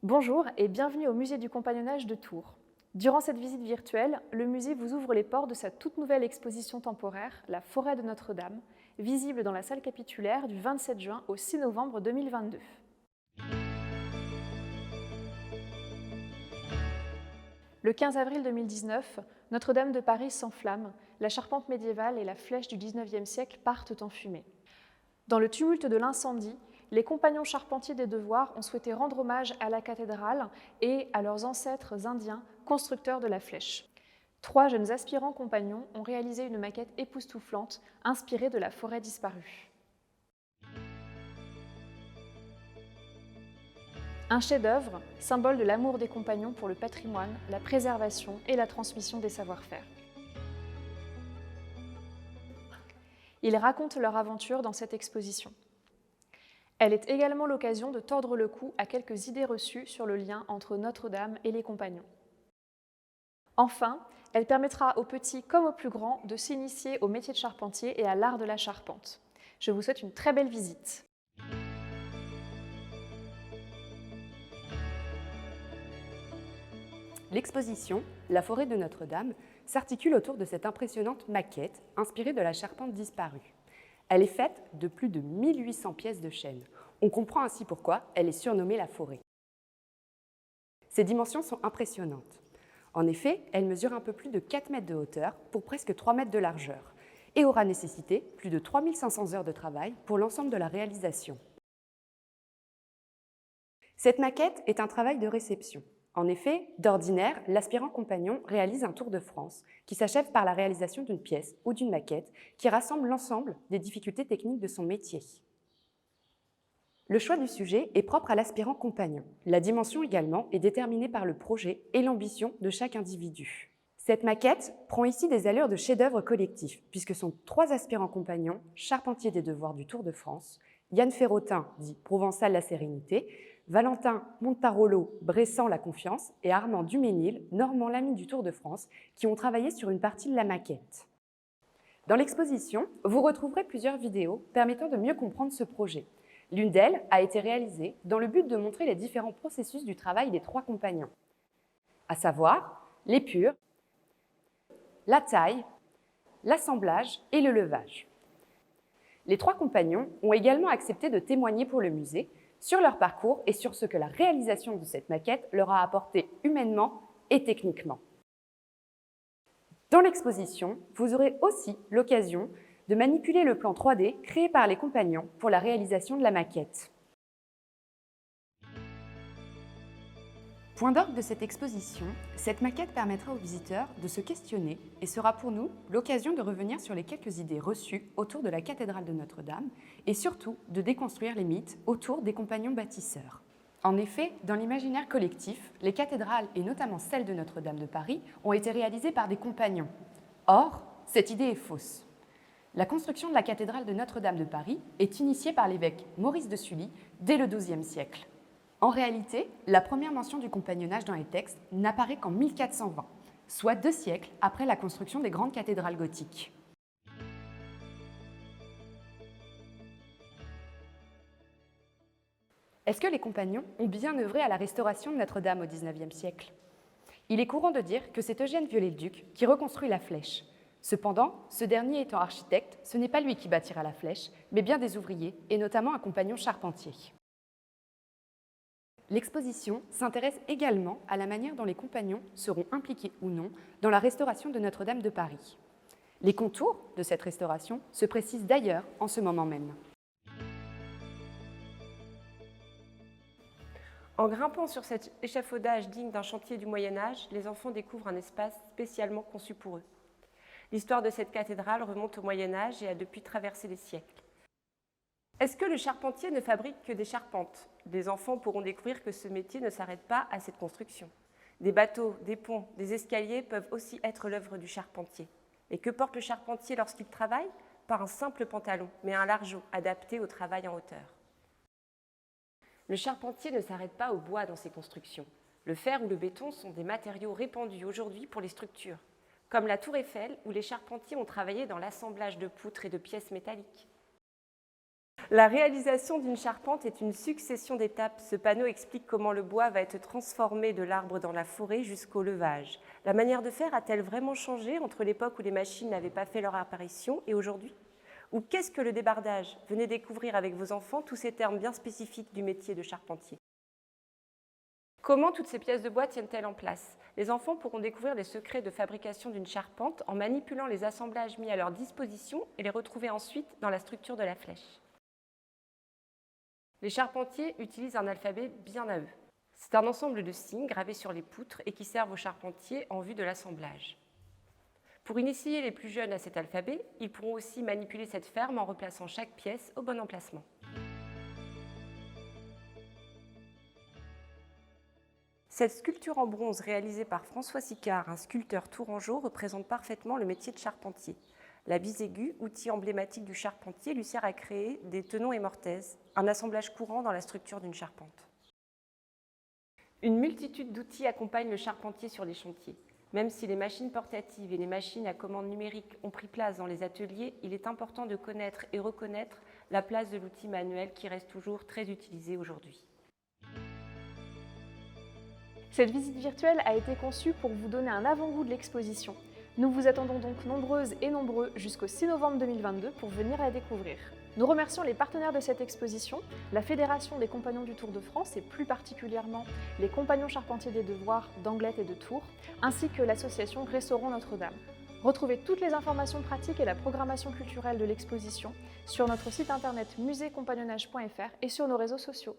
Bonjour et bienvenue au Musée du Compagnonnage de Tours. Durant cette visite virtuelle, le musée vous ouvre les portes de sa toute nouvelle exposition temporaire, La Forêt de Notre-Dame, visible dans la salle capitulaire du 27 juin au 6 novembre 2022. Le 15 avril 2019, Notre-Dame de Paris s'enflamme, la charpente médiévale et la flèche du 19e siècle partent en fumée. Dans le tumulte de l'incendie, les compagnons charpentiers des devoirs ont souhaité rendre hommage à la cathédrale et à leurs ancêtres indiens, constructeurs de la flèche. 3 jeunes aspirants compagnons ont réalisé une maquette époustouflante, inspirée de la forêt disparue. Un chef-d'œuvre, symbole de l'amour des compagnons pour le patrimoine, la préservation et la transmission des savoir-faire. Ils racontent leur aventure dans cette exposition. Elle est également l'occasion de tordre le cou à quelques idées reçues sur le lien entre Notre-Dame et les compagnons. Enfin, elle permettra aux petits comme aux plus grands de s'initier au métier de charpentier et à l'art de la charpente. Je vous souhaite une très belle visite. L'exposition « La forêt de Notre-Dame » s'articule autour de cette impressionnante maquette inspirée de la charpente disparue. Elle est faite de plus de 1800 pièces de chêne. On comprend ainsi pourquoi elle est surnommée la forêt. Ses dimensions sont impressionnantes. En effet, elle mesure un peu plus de 4 mètres de hauteur pour presque 3 mètres de largeur et aura nécessité plus de 3500 heures de travail pour l'ensemble de la réalisation. Cette maquette est un travail de réception. En effet, d'ordinaire, l'aspirant compagnon réalise un tour de France qui s'achève par la réalisation d'une pièce ou d'une maquette qui rassemble l'ensemble des difficultés techniques de son métier. Le choix du sujet est propre à l'aspirant compagnon. La dimension également est déterminée par le projet et l'ambition de chaque individu. Cette maquette prend ici des allures de chef-d'œuvre collectif puisque sont 3 aspirants compagnons, charpentiers des devoirs du Tour de France, Yann Ferrotin, dit Provençal la Sérénité, Valentin Montarolo, Bressan la Confiance et Armand Duménil, Normand l'ami du Tour de France, qui ont travaillé sur une partie de la maquette. Dans l'exposition, vous retrouverez plusieurs vidéos permettant de mieux comprendre ce projet. L'une d'elles a été réalisée dans le but de montrer les différents processus du travail des 3 compagnons, à savoir l'épure, la taille, l'assemblage et le levage. Les 3 compagnons ont également accepté de témoigner pour le musée sur leur parcours et sur ce que la réalisation de cette maquette leur a apporté humainement et techniquement. Dans l'exposition, vous aurez aussi l'occasion de manipuler le plan 3D créé par les compagnons pour la réalisation de la maquette. Point d'orgue de cette exposition, cette maquette permettra aux visiteurs de se questionner et sera pour nous l'occasion de revenir sur les quelques idées reçues autour de la cathédrale de Notre-Dame et surtout de déconstruire les mythes autour des compagnons bâtisseurs. En effet, dans l'imaginaire collectif, les cathédrales, et notamment celle de Notre-Dame de Paris, ont été réalisées par des compagnons. Or, cette idée est fausse. La construction de la cathédrale de Notre-Dame de Paris est initiée par l'évêque Maurice de Sully dès le XIIe siècle. En réalité, la première mention du compagnonnage dans les textes n'apparaît qu'en 1420, soit 2 siècles après la construction des grandes cathédrales gothiques. Est-ce que les compagnons ont bien œuvré à la restauration de Notre-Dame au XIXe siècle? Il est courant de dire que c'est Eugène Viollet-le-Duc qui reconstruit la flèche. Cependant, ce dernier étant architecte, ce n'est pas lui qui bâtira la flèche, mais bien des ouvriers, et notamment un compagnon charpentier. L'exposition s'intéresse également à la manière dont les compagnons seront impliqués ou non dans la restauration de Notre-Dame de Paris. Les contours de cette restauration se précisent d'ailleurs en ce moment même. En grimpant sur cet échafaudage digne d'un chantier du Moyen-Âge, les enfants découvrent un espace spécialement conçu pour eux. L'histoire de cette cathédrale remonte au Moyen-Âge et a depuis traversé les siècles. Est-ce que le charpentier ne fabrique que des charpentes? Les enfants pourront découvrir que ce métier ne s'arrête pas à cette construction. Des bateaux, des ponts, des escaliers peuvent aussi être l'œuvre du charpentier. Et que porte le charpentier lorsqu'il travaille? Pas un simple pantalon, mais un largeau adapté au travail en hauteur. Le charpentier ne s'arrête pas au bois dans ses constructions. Le fer ou le béton sont des matériaux répandus aujourd'hui pour les structures, comme la tour Eiffel où les charpentiers ont travaillé dans l'assemblage de poutres et de pièces métalliques. La réalisation d'une charpente est une succession d'étapes. Ce panneau explique comment le bois va être transformé de l'arbre dans la forêt jusqu'au levage. La manière de faire a-t-elle vraiment changé entre l'époque où les machines n'avaient pas fait leur apparition et aujourd'hui ? Ou qu'est-ce que le débardage ? Venez découvrir avec vos enfants tous ces termes bien spécifiques du métier de charpentier. Comment toutes ces pièces de bois tiennent-elles en place ? Les enfants pourront découvrir les secrets de fabrication d'une charpente en manipulant les assemblages mis à leur disposition et les retrouver ensuite dans la structure de la flèche. Les charpentiers utilisent un alphabet bien à eux. C'est un ensemble de signes gravés sur les poutres et qui servent aux charpentiers en vue de l'assemblage. Pour initier les plus jeunes à cet alphabet, ils pourront aussi manipuler cette ferme en replaçant chaque pièce au bon emplacement. Cette sculpture en bronze réalisée par François Sicard, un sculpteur tourangeau, représente parfaitement le métier de charpentier. La bise aiguë, outil emblématique du charpentier, lui sert à créer des tenons et mortaises, un assemblage courant dans la structure d'une charpente. Une multitude d'outils accompagnent le charpentier sur les chantiers. Même si les machines portatives et les machines à commande numérique ont pris place dans les ateliers, il est important de connaître et reconnaître la place de l'outil manuel qui reste toujours très utilisé aujourd'hui. Cette visite virtuelle a été conçue pour vous donner un avant-goût de l'exposition. Nous vous attendons donc nombreuses et nombreux jusqu'au 6 novembre 2022 pour venir la découvrir. Nous remercions les partenaires de cette exposition, la Fédération des Compagnons du Tour de France et plus particulièrement les Compagnons Charpentiers des Devoirs d'Anglet et de Tours, ainsi que l'association Restaurons Notre-Dame. Retrouvez toutes les informations pratiques et la programmation culturelle de l'exposition sur notre site internet muséecompagnonnage.fr et sur nos réseaux sociaux.